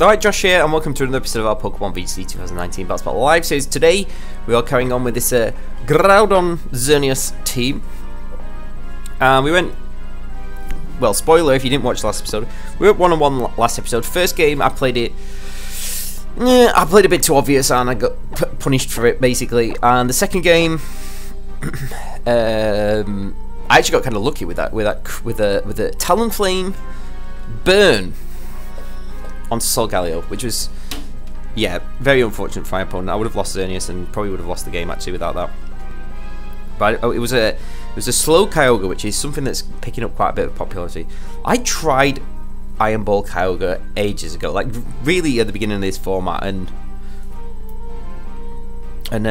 Alright, Josh here, and welcome to another episode of our Pokemon VGC 2019 Battle Spot Live series. Today, we are carrying on with this Groudon Xerneas team. We went, well, spoiler if you didn't watch the last episode, we went 1-on-1 last episode. First game, I played it, I played a bit too obvious, and I got punished for it, basically. And the second game, I actually got kind of lucky with a Talonflame burn onto Solgaleo, which was, yeah, very unfortunate for my opponent. I would have lost Xerneas and probably would have lost the game actually without that. But it was a slow Kyogre, which is something that's picking up quite a bit of popularity. I tried Iron Ball Kyogre ages ago, like really at the beginning of this format, and it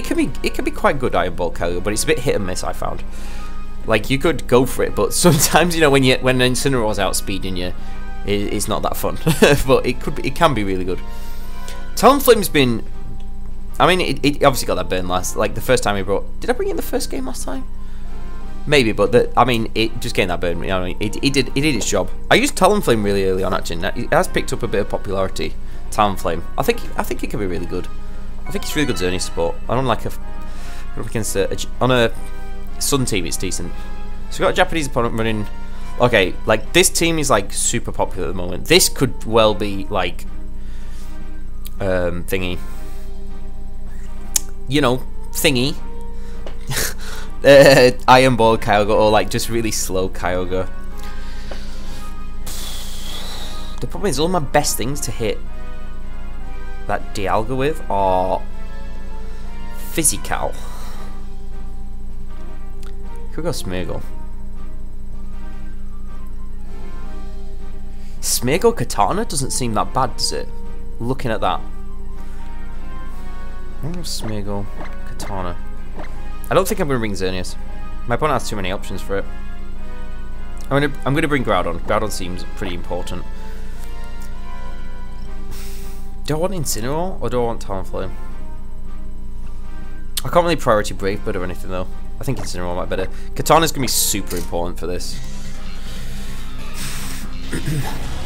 can be quite good, Iron Ball Kyogre, but it's a bit hit and miss, I found. Like, you could go for it, but sometimes, you know, when Incineroar's outspeeding you, it's not that fun. But it can be really good. Talonflame's been, I mean, it obviously got that burn last, like the first time we brought. Did I bring it in the first game last time? Maybe, but I mean, it just getting that burn. You know, it did its job. I used Talonflame really early on actually. It has picked up a bit of popularity. Talonflame. I think it can be really good. I think it's really good Xerneas support. I don't like on a Sun team, it's decent. So we've got a Japanese opponent running. Okay, like this team is like super popular at the moment. This could well be like thingy. You know, thingy. Iron Ball Kyogre, or like just really slow Kyogre. The problem is all my best things to hit that Dialga with are Physical. Could go Smeargle. Smeargle Katana doesn't seem that bad, does it? Looking at that. I'm gonna Smeargle Katana. I don't think I'm gonna bring Xerneas. My opponent has too many options for it. I'm gonna bring Groudon. Groudon seems pretty important. Do I want Incineroar or do I want Talonflame? I can't really priority Brave Bird or anything though. I think Incineroar might be better. Katana's gonna be super important for this.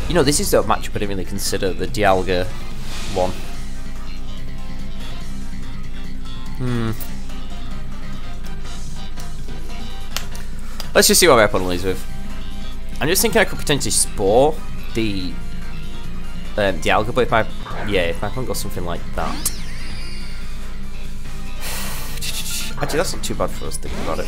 You know, this is the matchup I didn't really consider, the Dialga one. Let's just see what my opponent leads with. I'm just thinking I could potentially Spore the Dialga, but if my opponent got something like that. Actually, that's not too bad for us thinking about it.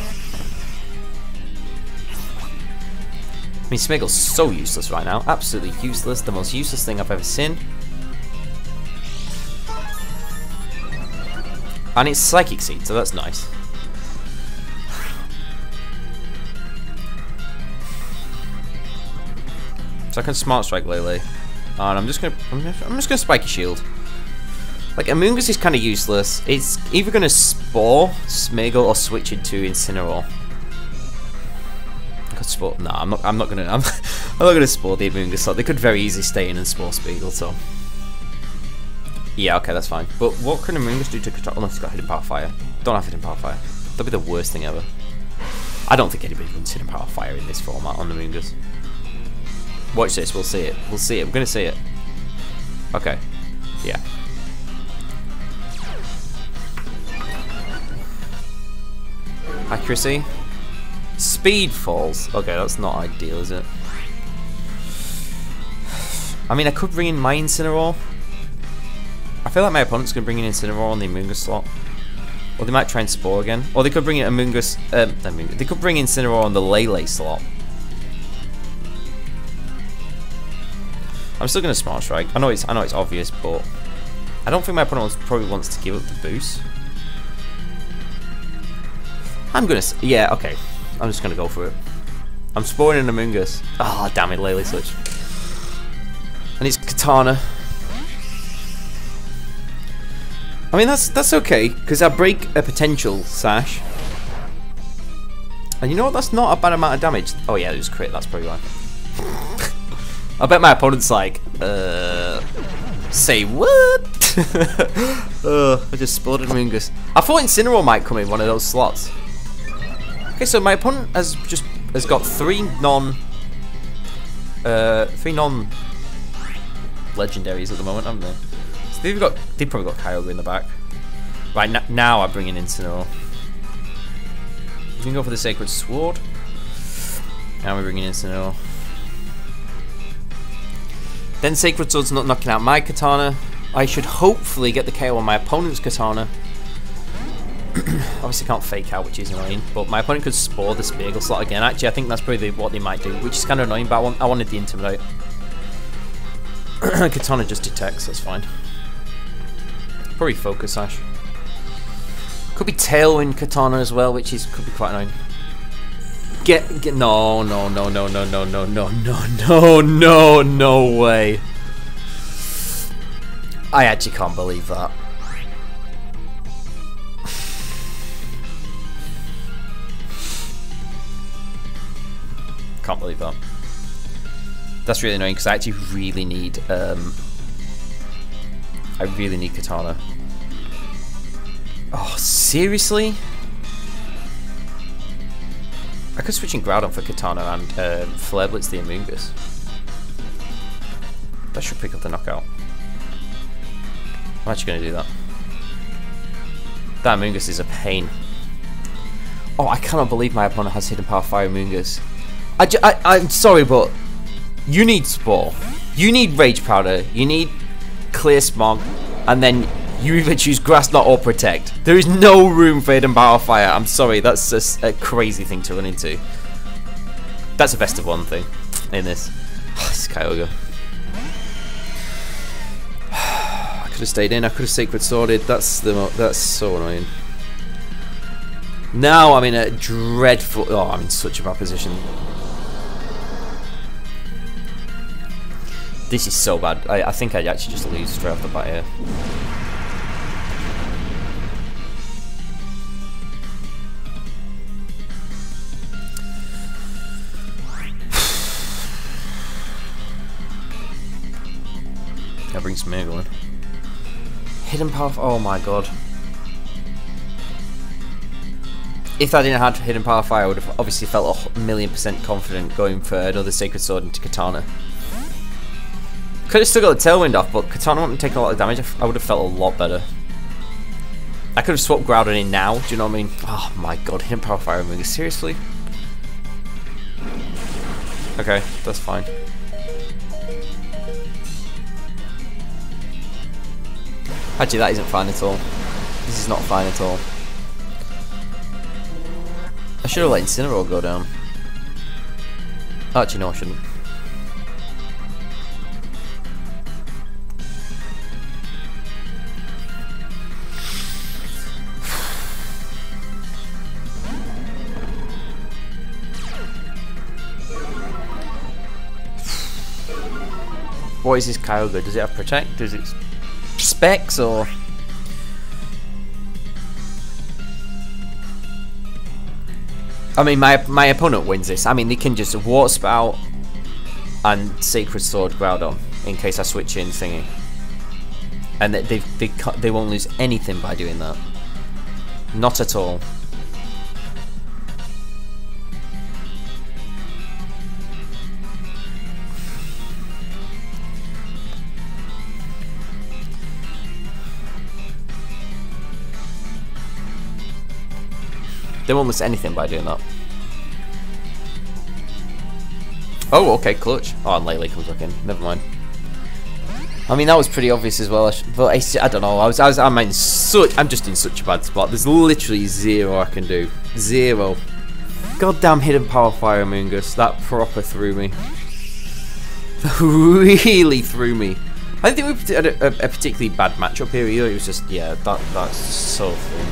I mean, Smeargle's so useless right now. Absolutely useless. The most useless thing I've ever seen. And it's Psychic Seed, so that's nice. So I can Smart Strike Lele. And I'm just gonna Spiky Shield. Like, Amoonguss is kind of useless. It's either gonna Spore Smeargle or switch it to Incineroar. I could Spore. Nah, I'm not gonna Spore the Amoonguss. So they could very easily stay in and Spore Smeargle. So yeah, okay, that's fine. But what can Amoonguss do to control? Unless he's got Hidden Power Fire. Don't have Hidden Power Fire. That'd be the worst thing ever. I don't think anybody runs Hidden Power Fire in this format on Amoonguss. Watch this. We'll see it. We'll see it. We're gonna see it. Okay. Yeah. Accuracy. Speed falls. Okay, that's not ideal, is it? I mean, I could bring in my Incineroar. I feel like my opponent's going to bring in Incineroar on the Amoonguss slot. Or they might try and Spore again. Or they could bring in Amoonguss... they could bring Incineroar on the Lele slot. I'm still going to Smart Strike. I know it's obvious, but I don't think my opponent probably wants to give up the boost. I'm gonna, yeah, okay. I'm just gonna go for it. I'm Sporing an Amoonguss. Ah, oh, damn it, Lele switch. And it's Katana. I mean, that's okay, because I break a potential Sash. And you know what? That's not a bad amount of damage. Oh yeah, it was crit. That's probably why. I bet my opponent's like, say what? I just spotted Amoonguss. I thought Incineroar might come in one of those slots. Okay, so my opponent has got three non legendaries at the moment, haven't they? So they've probably got Kyogre in the back. Right, now I'm bringing in Incineroar. We can go for the Sacred Sword. Now we're bringing in Incineroar. Then Sacred Sword's not knocking out my Katana. I should hopefully get the KO on my opponent's Katana. Obviously can't fake out, which is annoying, but my opponent could Spore the Speagle slot again. Actually, I think that's probably what they might do, which is kind of annoying, but I wanted the Intimidate. Katana just detects, that's fine. Probably Focus Sash. Could be Tailwind Katana as well, which could be quite annoying. No way. I actually can't believe that. Can't believe that. That's really annoying because I actually really need Katana. Oh, seriously? I could switch in Groudon for Katana and Flare Blitz the Amoonguss. That should pick up the knockout. I'm actually going to do that. That Amoonguss is a pain. Oh, I cannot believe my opponent has Hidden Power Fire Amoonguss. I'm sorry, but you need Spore. You need Rage Powder. You need Clear Smog. And then you either choose Grass Knot or Protect. There is no room for Hidden Power Fire. I'm sorry, that's just a crazy thing to run into. That's a best of one thing in this. This Kyogre. I could have stayed in. I could have Sacred Sworded. That's so annoying. Now I'm in a dreadful. Oh, I'm in such a bad position. This is so bad. I think I'd actually just lose straight off the bat here. That brings Smeargle in. Hidden Power. Oh my god. If I didn't have Hidden Power Fire, I would have obviously felt 1,000,000% confident going for another Sacred Sword into Katana. Could have still got the Tailwind off, but Katana wouldn't take a lot of damage. I would have felt a lot better. I could have swapped Groudon in now, do you know what I mean? Oh my god, Hidden Power Fire Amoonguss, seriously? Okay, that's fine. Actually, that isn't fine at all. This is not fine at all. I should have let Incineroar go down. Actually, no, I shouldn't. What is this Kyogre? Does it have Protect? Does it Specs or? I mean, my opponent wins this. I mean, they can just Water Spout and Sacred Sword Groudon in case I switch in thingy, and they won't lose anything by doing that. Not at all. They won't lose anything by doing that. Oh, okay, clutch. Oh, and Lele comes back in. Never mind. I mean, that was pretty obvious as well. But I don't know. I'm just in such a bad spot. There's literally zero I can do. Zero. Goddamn Hidden Power Fire Amoonguss. That proper threw me. Really threw me. I don't think we had a particularly bad matchup here either. It was just, yeah, that's so threw me.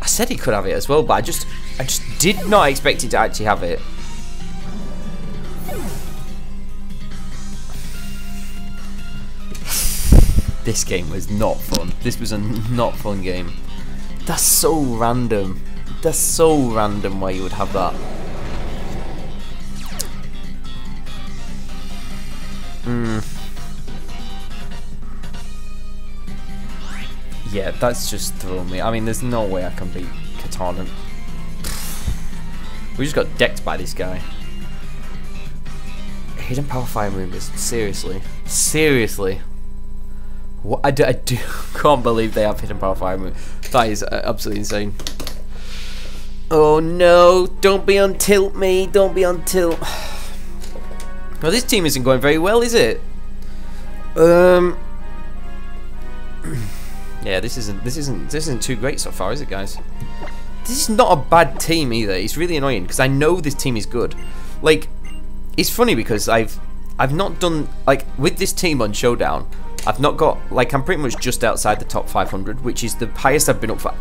I said he could have it as well, but I just did not expect him to actually have it. This game was not fun. This was a not fun game. That's so random. That's so random why you would have that. Yeah, that's just thrown me. I mean, there's no way I can beat Katana. We just got decked by this guy. Hidden Power Fire Amoonguss. Seriously. Seriously. What? I do can't believe they have Hidden Power Fire Amoonguss. That is absolutely insane. Oh no, don't be on tilt, me. Don't be on tilt. Well, this team isn't going very well, is it? Yeah, this isn't too great so far, is it, guys? This is not a bad team either. It's really annoying because I know this team is good. Like, it's funny because I've not done, like, with this team on Showdown, I've not got, like, I'm pretty much just outside the top 500, which is the highest I've been up for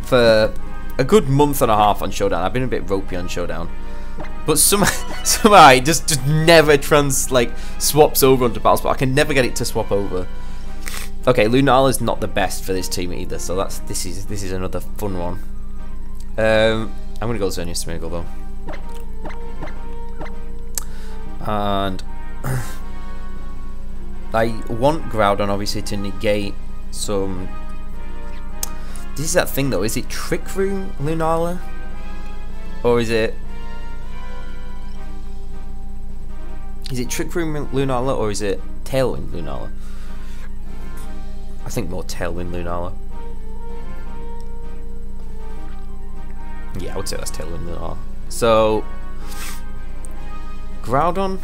for a good month and a half on Showdown. I've been a bit ropey on Showdown. But somehow it just never swaps over onto Battle Spot. I can never get it to swap over. Okay, Lunala's not the best for this team either, so this is another fun one. I'm gonna go Xerneas Smeargle though. And I want Groudon obviously to negate some. This is that thing though. Is it Trick Room Lunala, or is it Trick Room Lunala, or is it Tailwind Lunala? I think more Tailwind Lunala. Yeah, I would say that's Tailwind Lunala. So Groudon's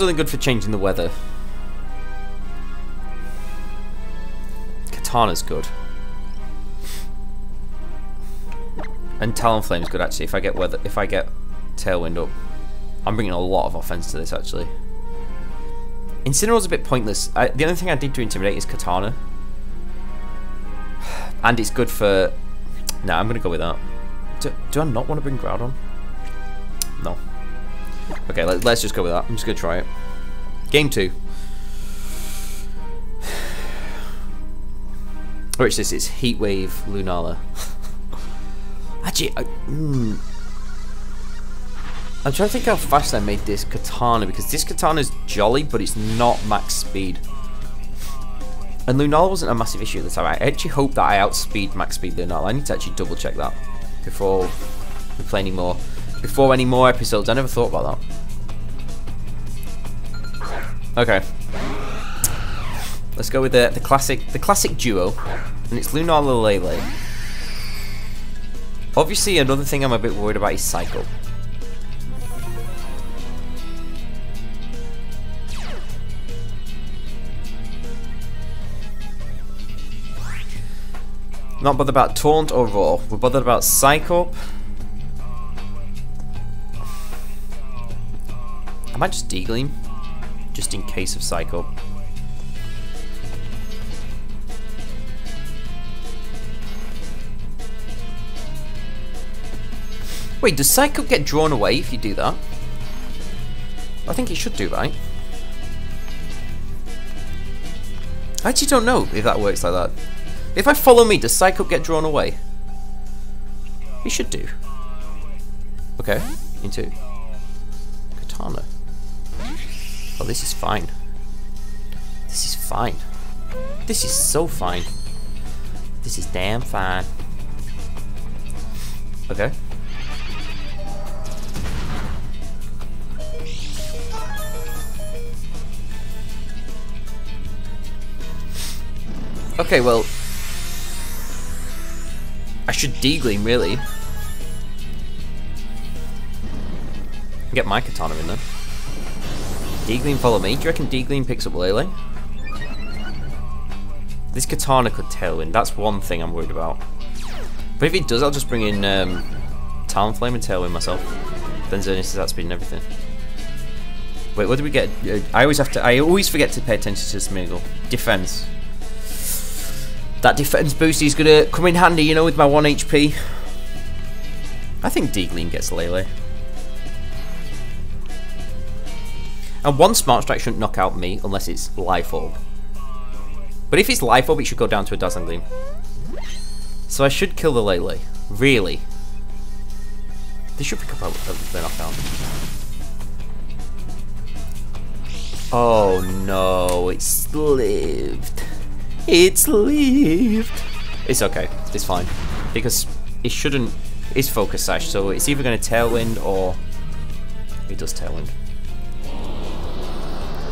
only good for changing the weather. Katana's good. And Talonflame's good actually. If I get Tailwind up, I'm bringing a lot of offense to this actually. Incineroar's a bit pointless. The only thing I did to Intimidate is Katana, and it's good for. Nah, I'm gonna go with that. Do I not want to bring Groudon? No. Okay, let's just go with that. I'm just gonna try it. Game 2. Which this is Heatwave Lunala. Actually, I'm trying to think how fast I made this Katana, because this Katana's jolly, but it's not max speed. And Lunala wasn't a massive issue at the time. I actually hope that I outspeed max speed Lunala. I need to actually double check that before we play any more. Before any more episodes. I never thought about that. Okay. Let's go with the classic duo, and it's Lunala Lele. Obviously, another thing I'm a bit worried about is Psycho. Not bothered about Taunt or Roar. We're bothered about Psycho. I might just Deagleam, just in case of Psycho. Wait, does Psycho get drawn away if you do that? I think it should do, right? I actually don't know if that works like that. If I follow me, does Psycho get drawn away? He should do. Okay, into Katana. Oh, this is fine. This is fine. This is so fine. This is damn fine. Okay. Okay, well, I should Deagleam, really. Get my Katana in there. Deagleam follow me. Do you reckon Deagleam picks up Lele? This Katana could Tailwind. That's one thing I'm worried about. But if it does, I'll just bring in Talonflame and Tailwind myself. Then Xerneas is outspeeding everything. Wait, what did we get? I always forget to pay attention to Smeargle. Defense. That defense boost is gonna come in handy, you know, with my 1 HP. I think Deagleam gets Lele. And one Smart Strike shouldn't knock out me unless it's Life Orb. But if it's Life Orb, it should go down to a Dazzling Gleam. So I should kill the Lele. Really. This should pick up the knockout. Oh no, it's lived. It's lived. It's okay. It's fine. Because it shouldn't... It's Focus Sash, so it's either going to Tailwind or He does Tailwind.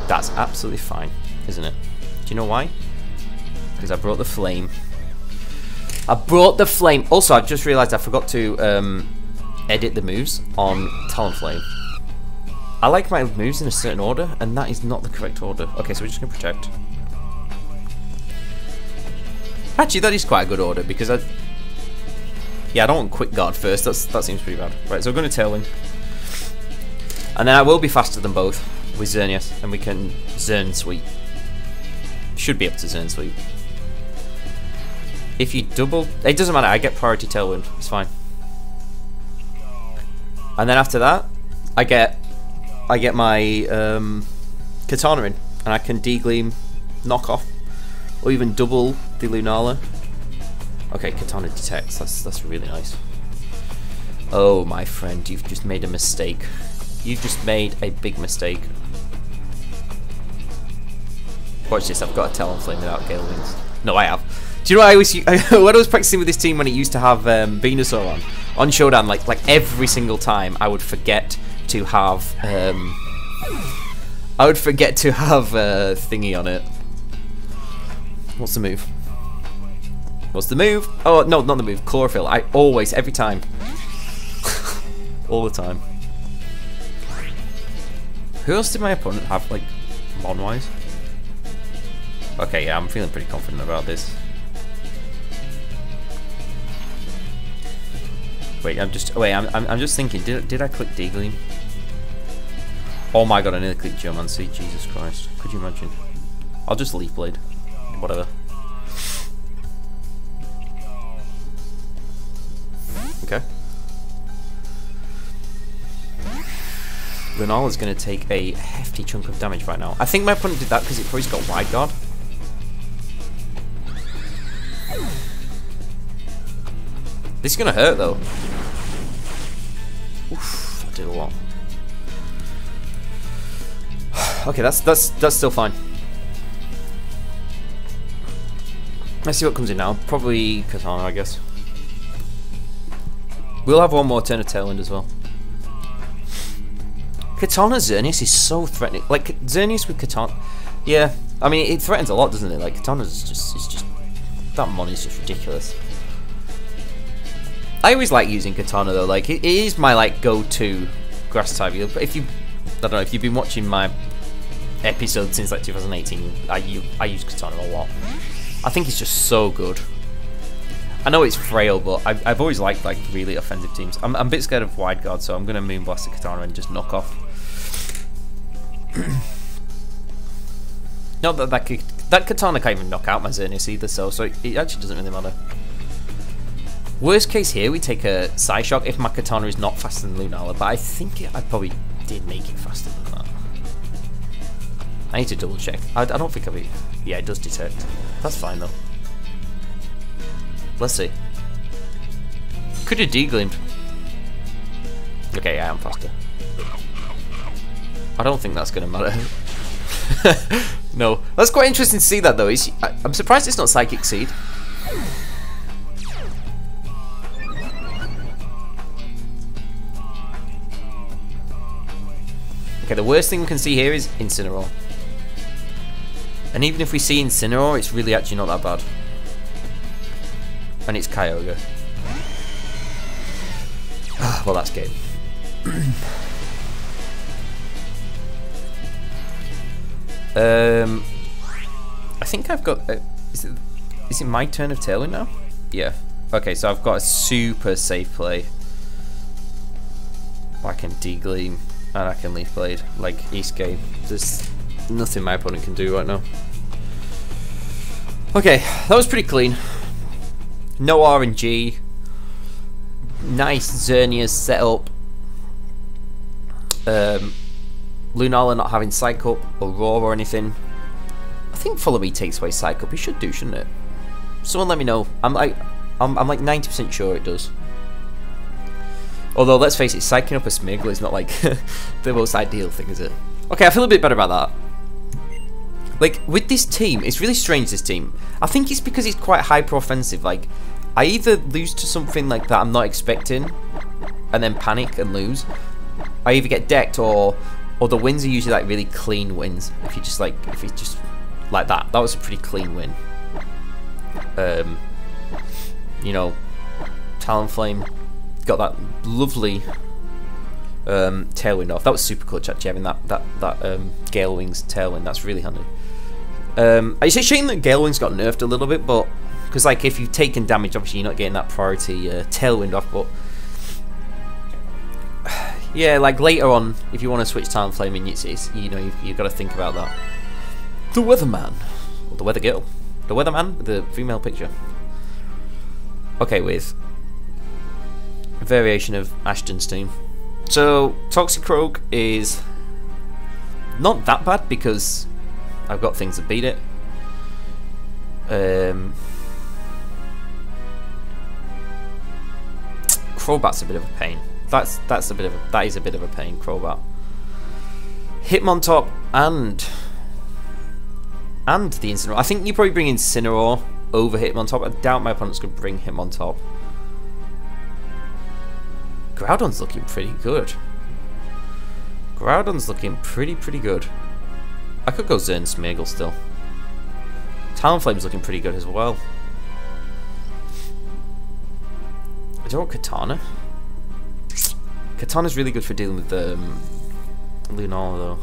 That's absolutely fine, isn't it? Do you know why? Because I brought the Flame. I brought the Flame. Also, I've just realised I forgot to edit the moves on Talonflame. I like my moves in a certain order, and that is not the correct order. Okay, so we're just going to Protect. Actually, that is quite a good order, because I don't want Quick Guard first. That seems pretty bad. Right, so we're going to Tailwind. And then I will be faster than both with Xerneas, and we can Xern Sweep. Should be able to Xern Sweep. If you double... It doesn't matter, I get priority Tailwind. It's fine. And then after that, I get my Katana in, and I can D-Gleam, knock off, or even double the Lunala. Okay, Katana detects. That's really nice. Oh, my friend, you've just made a mistake. You've just made a big mistake. Watch this. I've got a Talonflame without Gale Wings. No, I have. Do you know what I always when I was practicing with this team when it used to have Venusaur on Showdown, like every single time I would forget to have thingy on it. What's the move? What's the move? Oh no, not the move. Chlorophyll. I always, every time, all the time. Who else did my opponent have, like, Mon-wise? Okay, yeah, I'm feeling pretty confident about this. Wait, I'm just thinking. Did I click D-Gleam? Oh my god, I nearly clicked Geomancy. Jesus Christ, could you imagine? I'll just Leaf Blade, whatever. Okay. Lunala's going to take a hefty chunk of damage right now. I think my opponent did that because it probably got Wide Guard. This is going to hurt though. Oof, that did a lot. Okay, that's still fine. Let's see what comes in now. Probably Katana, I guess. We'll have one more turn of Tailwind as well. Katana Xerneas is so threatening. Like, Xerneas with Katana... Yeah, I mean, it threatens a lot, doesn't it? Like, Katana's just... That mon is just ridiculous. I always like using Katana, though. Like, it is my, like, go-to grass type. But if you... I don't know, if you've been watching my episodes since, like, 2018, I use Katana a lot. I think it's just so good. I know it's frail, but I've always liked, like, really offensive teams. I'm a bit scared of Wide Guard, so I'm going to Moonblast the Katana and just knock off. Not that Katana can't even knock out my Xerneas either, so it actually doesn't really matter. Worst case here, we take a Psyshock if my Katana is not faster than Lunala, but I think I probably did make it faster than that. I need to double check. I don't think I've... Yeah, it does detect. That's fine though. Let's see. Could have D-Gleamed. Okay, yeah, I'm faster. I don't think that's going to matter. No. That's quite interesting to see that, though. I'm surprised it's not Psychic Seed. Okay, the worst thing we can see here is Incineroar. And even if we see Incineroar, it's really actually not that bad. And it's Kyogre. Well, that's game. I think I've got... is it my turn of Tailwind now? Yeah. Okay, so I've got a super safe play. I can D-Gleam and I can Leaf Blade. Like, East Game. There's nothing my opponent can do right now. Okay, that was pretty clean. No RNG. Nice Xerneas setup. Lunala not having Psych Up or Roar or anything. I think Follow Me takes away Psych Up. It should do, shouldn't it? Someone let me know. I'm like 90% sure it does. Although let's face it, psyching up a Smeargle is not like the most ideal thing, is it? Okay, I feel a bit better about that. Like, with this team, it's really strange, this team. I think it's because it's quite hyper-offensive. Like, I either lose to something like that I'm not expecting, and then panic and lose. I either get decked or the wins are usually like really clean wins. If you just like that. That was a pretty clean win. You know, Talonflame got that lovely tailwind off. That was super clutch actually, having that Gale Wings tailwind. That's really handy. It's a shame that Gale Wings got nerfed a little bit, but because like if you've taken damage, obviously you're not getting that priority tailwind off. But yeah, like later on, if you want to switch Talonflame in, it's you know you've got to think about that. The Weatherman, or the Weather Girl, the Weatherman with the female picture. Okay, with a variation of Ashton's team. So Toxicroak is not that bad because I've got things that beat it. Crobat's a bit of a pain. That is a bit of a pain, Crobat. Hitmontop and the Incineroar. I think you probably bring Incineroar over Hitmontop. I doubt my opponent's gonna bring Hitmontop. Groudon's looking pretty good. Groudon's looking pretty good. I could go Zern Smeargle still. Talonflame's looking pretty good as well. I don't want Katana. Katana's really good for dealing with Lunala though.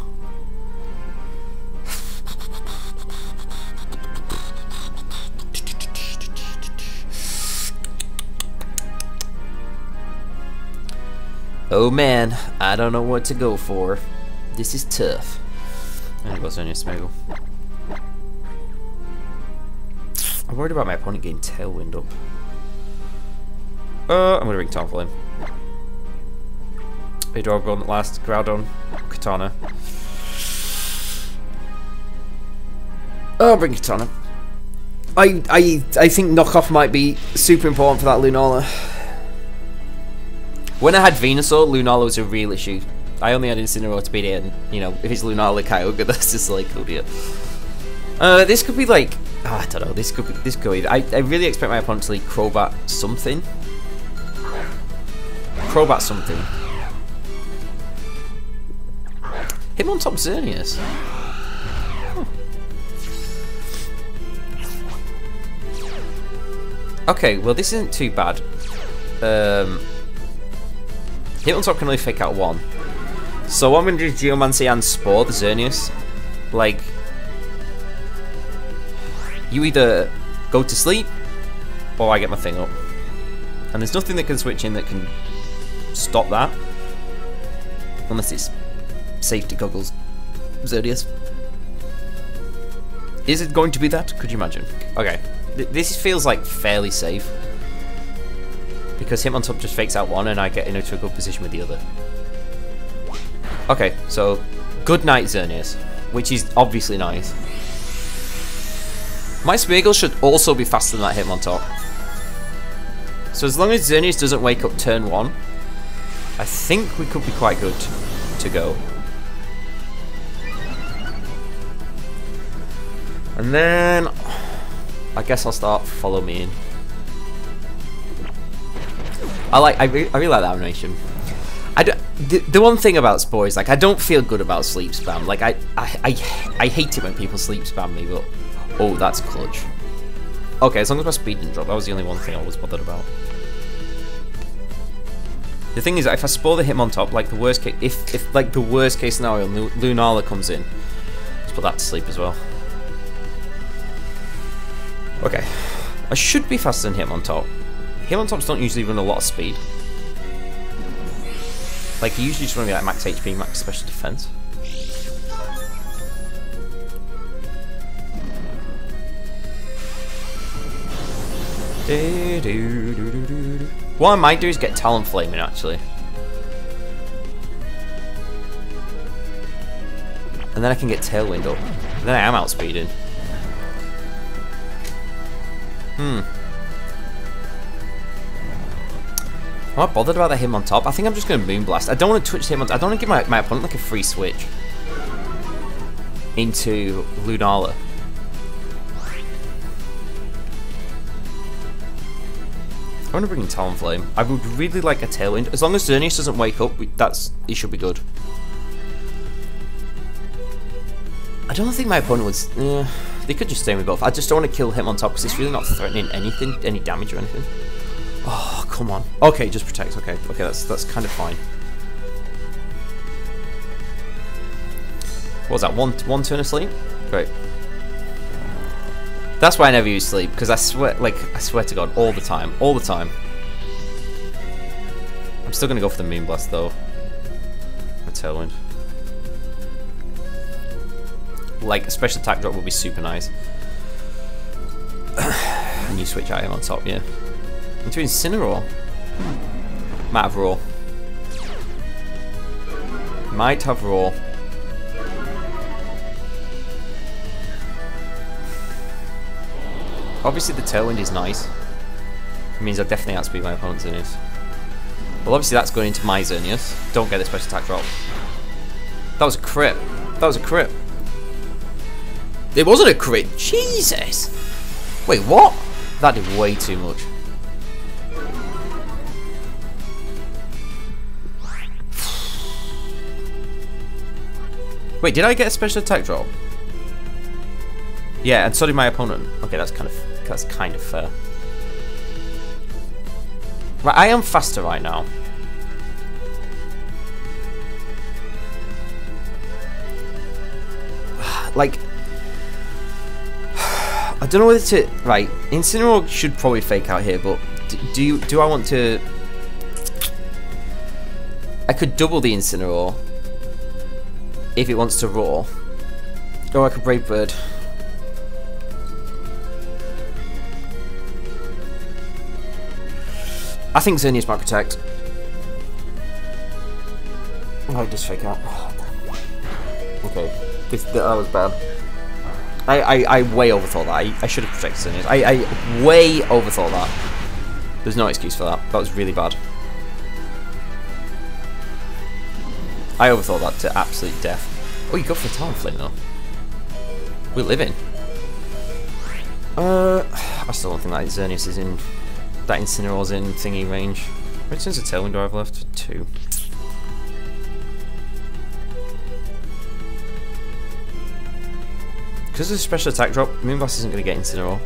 Oh man, I don't know what to go for. This is tough. I'm gonna go Xerneas Smeargle. I'm worried about my opponent getting Tailwind up. I'm gonna bring Talonflame. Hydreigon last, Groudon, Katana. I'll bring Katana. I think knockoff might be super important for that Lunala. When I had Venusaur, Lunala was a real issue. I only had Incineroar to beat it, and you know, if it's Lunala Kyogre, that's just like, oh dear. This could be like, oh, I don't know. This could be. I really expect my opponent to like Crobat something. Crobat something. Hitmontop Xerneas. Huh. Okay, well this isn't too bad. Hitmontop can only fake out one. So what I'm going to do is Geomancy and Spore the Xerneas. Like, you either go to sleep, or I get my thing up. And there's nothing that can switch in that can stop that. Unless it's safety goggles Xerneas. Is it going to be that? Could you imagine? Okay, this feels like fairly safe. Because Hitmontop just fakes out one and I get into a good position with the other. Okay, so good night Xerneas, which is obviously nice. My Smeargle should also be faster than that Hitmontop. So as long as Xerneas doesn't wake up turn 1, I think we could be quite good to go. And then I guess I'll start Follow Me In. I really like that animation. The one thing about Spore is like I don't feel good about sleep spam. Like I hate it when people sleep spam me, but oh, that's clutch. Okay, as long as my speed didn't drop, that was the only one thing I was bothered about. The thing is, if I Spore the Hitmontop, like the worst case, if like the worst case scenario, Lunala comes in, let's put that to sleep as well. Okay, I should be faster than Hitmontop. Hitmontops don't usually run a lot of speed. Like, you usually just run like max HP, max special defense. What I might do is get Talonflame in, actually. And then I can get Tailwind up. And then I am outspeeding. I'm not bothered about the Hitmontop. I think I'm just going to Moonblast. I don't want to touch Hitmontop. I don't want to give my opponent like a free switch into Lunala. I want to bring in Talonflame. I would really like a Tailwind. As long as Xerneas doesn't wake up, it should be good. I don't think my opponent would... they could just stay with both. I just don't want to kill him on top because it's really not threatening anything, any damage or anything. Oh, come on. Okay, just protect. Okay, that's kind of fine. What was that? One turn of sleep? Great. That's why I never use sleep, because I swear to God, all the time. I'm still gonna go for the Moonblast though. A Tailwind. Like, a special attack drop would be super nice. And you switch item on top, yeah. Into Incineroar. Might have Roar. Might have Roar. Obviously the Tailwind is nice. It means I definitely outspeed my opponent's Xerneas. Well, obviously that's going into my Xerneas. Don't get a special attack drop. That was a crit. That was a crit. It wasn't a crit. Jesus. Wait, what? That did way too much. Wait, did I get a special attack drop? Yeah, and so did my opponent. Okay, that's kind of fair. Right, I am faster right now. Like, I don't know whether to... Right, Incineroar should probably fake out here, but do I want to... I could double the Incineroar if it wants to roar. Or I could Brave Bird. I think Xerneas might protect. Oh, just fake out. Okay, that was bad. I way overthought that. I should have protected Xerneas. I way overthought that. There's no excuse for that. That was really bad. I overthought that to absolute death. Oh, you go for the Talonflame though. We're living. I still don't think that Xerneas is in. That Incineroar's in thingy range. How many turns of Tailwind do I have left? 2. Because of the special attack drop, Moonblast isn't going to get Incineroar.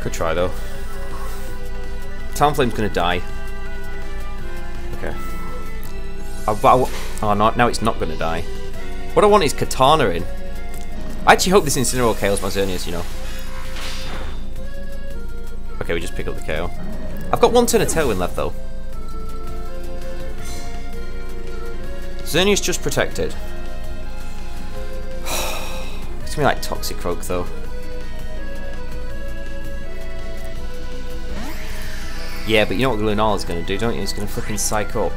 Could try though. Talonflame's going to die. Okay. Oh no, now it's not going to die. What I want is Katana in. I actually hope this Incineroar KOs my Xerneas, you know. Okay, we just pick up the KO. I've got 1 turn of Tailwind left though. Xerneas just protected. It's going to be like Toxic Croak though. Yeah, but you know what Lunala's going to do, don't you? It's going to flipping psych up.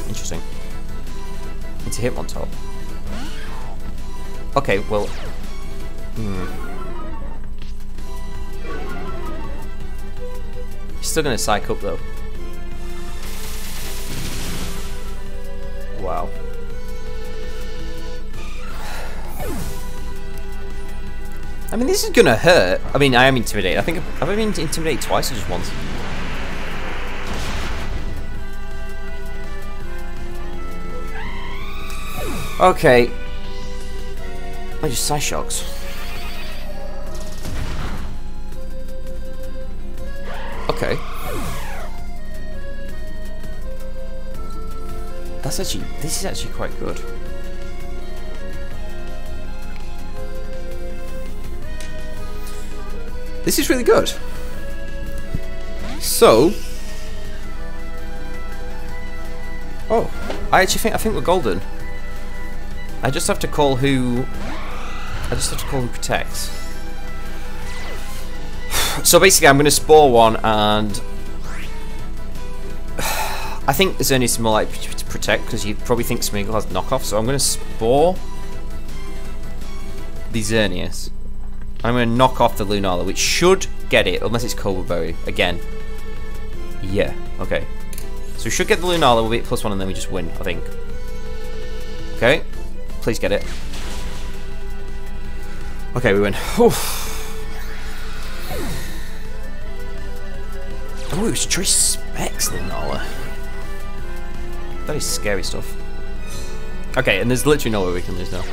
Interesting. Into Hitmontop. Okay, well... He's still going to psych up though. Wow. I mean, this is gonna hurt. I mean, I am intimidated. I think have I been intimidated twice or just once? Okay. I just Psyshocks. Okay. This is actually quite good. This is really good. So, oh, I think we're golden. I just have to call who protects. So basically, I'm going to spore one, and I think Xerneas is more likely to protect because you probably think Smeagol has knockoff. So I'm going to spore the Xerneas. I'm going to knock off the Lunala, which should get it, unless it's Cobra Berry again. Yeah, okay. So we should get the Lunala, we'll be at +1 and then we just win, I think. Okay, please get it. Okay, we win. Oof. Oh, it was Choice Specs Lunala. That is scary stuff. Okay, and there's literally no way we can lose now.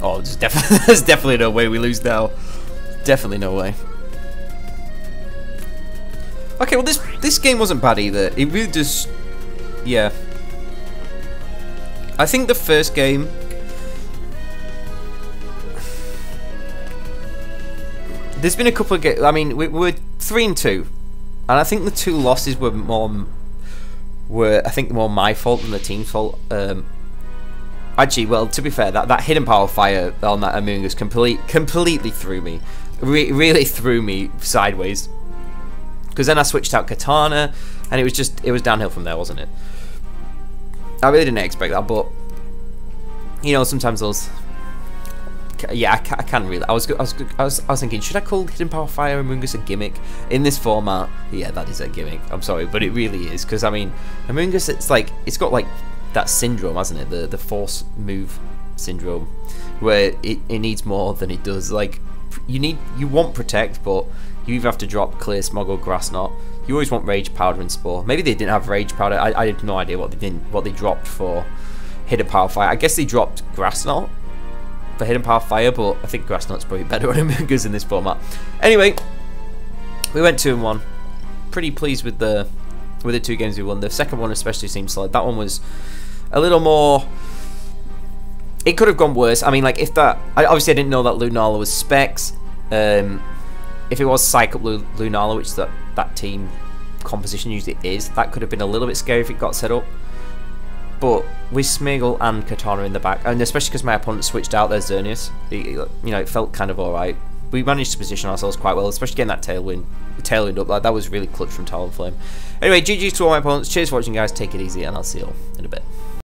Oh, there's definitely no way we lose now. Definitely no way. Okay, well this game wasn't bad either. It really just, yeah. I think the first game, there's been a couple of games. I mean, we're 3-2, and I think the 2 losses were I think more my fault than the team's fault. Actually, well, to be fair, that hidden power fire on that Amoonguss completely threw me. Really threw me sideways. Because then I switched out Katana, and it was downhill from there, wasn't it? I really didn't expect that, but you know, sometimes those. Yeah, I can really. I was thinking, should I call Hidden Power Fire Amoonguss a gimmick in this format? Yeah, that is a gimmick. I'm sorry, but it really is, because I mean, Amoonguss, it's got like that syndrome, hasn't it? The force move syndrome, where it needs more than it does. Like you want Protect, but you either have to drop Clear Smog or Grass Knot. You always want Rage Powder and Spore. Maybe they didn't have Rage Powder. I had no idea what they dropped for Hidden Power Fire. I guess they dropped Grass Knot for Hidden Power Fire, but I think Grass Knot's probably better on Amoonguss in this format. Anyway, we went 2-1. Pretty pleased with the 2 games we won. The second one especially seemed solid. That one was a little more. It could have gone worse. I mean, like if that. Obviously, I didn't know that Lunala was Specs. If it was Psych Up Lunala, which that team composition usually is, that could have been a little bit scary if it got set up. But with Smeagol and Katana in the back, and especially because my opponent switched out their Xerneas, you know, it felt kind of alright. We managed to position ourselves quite well, especially getting that tailwind up. Like, that was really clutch from Talonflame. Anyway, GG to all my opponents. Cheers for watching, guys. Take it easy, and I'll see you all in a bit.